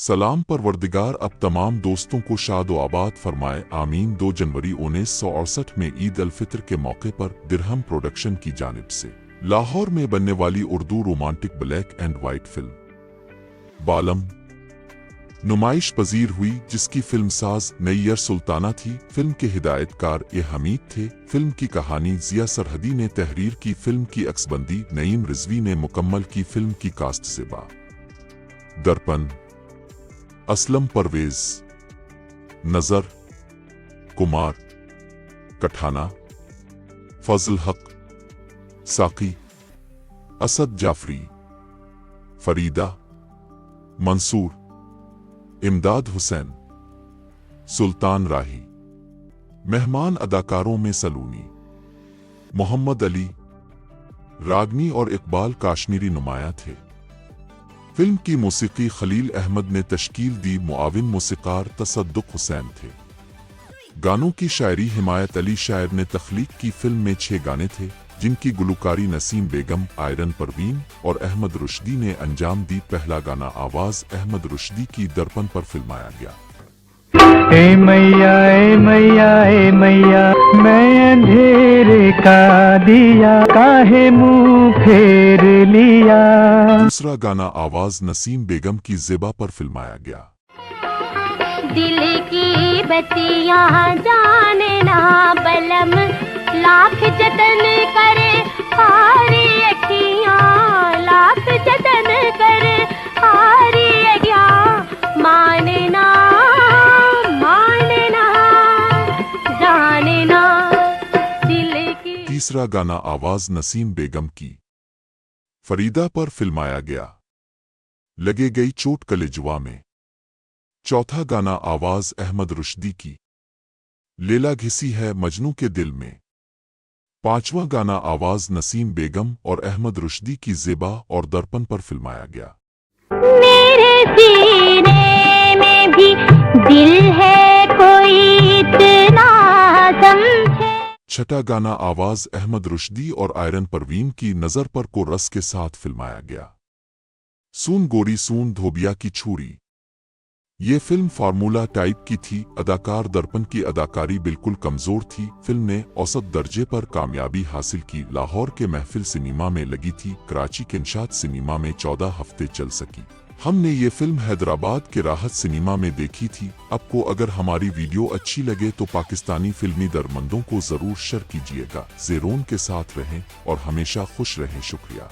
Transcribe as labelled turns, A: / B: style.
A: सलाम परवरदिगार अब तमाम दोस्तों को शाद व आबाद फरमाए आमीन। 2 जनवरी 1968 में ईद अल फित्र के मौके पर दिरहम प्रोडक्शन की जानिब से लाहौर में बनने वाली Urdu romantic black and white film बालम नुमाइश पजीर हुई, जिसकी फिल्मसाज नैयर सुल्ताना थी। फिल्म के हिदायतकार ए हमीद थे। फिल्म की कहानी जिया सरहदी ने तहरीर की। फिल्म की अक्सबंदी नईम रिजवी ने मुकम्मल की। फिल्म की कास्ट ज़ेबा दर्पण असलम परवेज, नजर, कुमार, कठाना, फजल हक, साकी, असद जाफरी, फरीदा, मंसूर, इमदाद हुसैन, सुल्तान राही। मेहमान अदाकारों में सलूनी, मोहम्मद अली, रागनी और इकबाल काश्मीरी नुमाया थे। फिल्म की मौसीकी खलील अहमद ने तश्कील दी। मुआविन मौसीकार तसद्दुक हुसैन थे। गानों की शायरी हिमायत अली शायर ने तख्लीक की। फिल्म में 6 गाने थे, जिनकी गुलकारी नसीम बेगम, आयरन परवीन और अहमद रुश्दी ने अंजाम दी। पहला गाना आवाज अहमद रुश्दी की दर्पण पर फिल्माया गया।
B: ए मैया ए मैया ए मैया, मैं अंधेरे का दिया, काहे मुंह फेर लिया।
A: दूसरा गाना आवाज नसीम बेगम की ज़ेबा पर फिल्माया गया।
C: दिल की बत्तियां जाने ना बलम, लाख जतन करे हारी अखियां, लाख जतन करे हारी अखियां, माने ना जाने ना दिल की।
A: तीसरा गाना आवाज नसीम बेगम की फरीदा पर फिल्माया गया। लगे गई चोट कलेजुआ में। चौथा गाना आवाज अहमद रुश्दी की लेला घिसी है मजनू के दिल में। पांचवा गाना आवाज नसीम बेगम और अहमद रुश्दी की ज़ेबा और दर्पण पर फिल्माया गया।
C: मेरे सीने में भी दिल है कोई इतना समझे।
A: छठा गाना आवाज अहमद रुश्दी और आयरन परवीन की नजर पर को रस के साथ फिल्माया गया। सून गोरी सून धोबिया की छुरी। ये फिल्म फार्मूला टाइप की थी। अदाकार दर्पण की अदाकारी बिल्कुल कमजोर थी। फिल्म ने औसत दर्जे पर कामयाबी हासिल की। लाहौर के महफिल सिनेमा में लगी थी। कराची के निशात सिनेमा में 14 हफ्ते चल सकी। हमने ये फिल्म हैदराबाद के राहत सिनेमा में देखी थी। आपको अगर हमारी वीडियो अच्छी लगे तो पाकिस्तानी फिल्मी दरमंदों को जरूर शेयर कीजिएगा। ज़ेरोन के साथ रहें और हमेशा खुश रहें। शुक्रिया।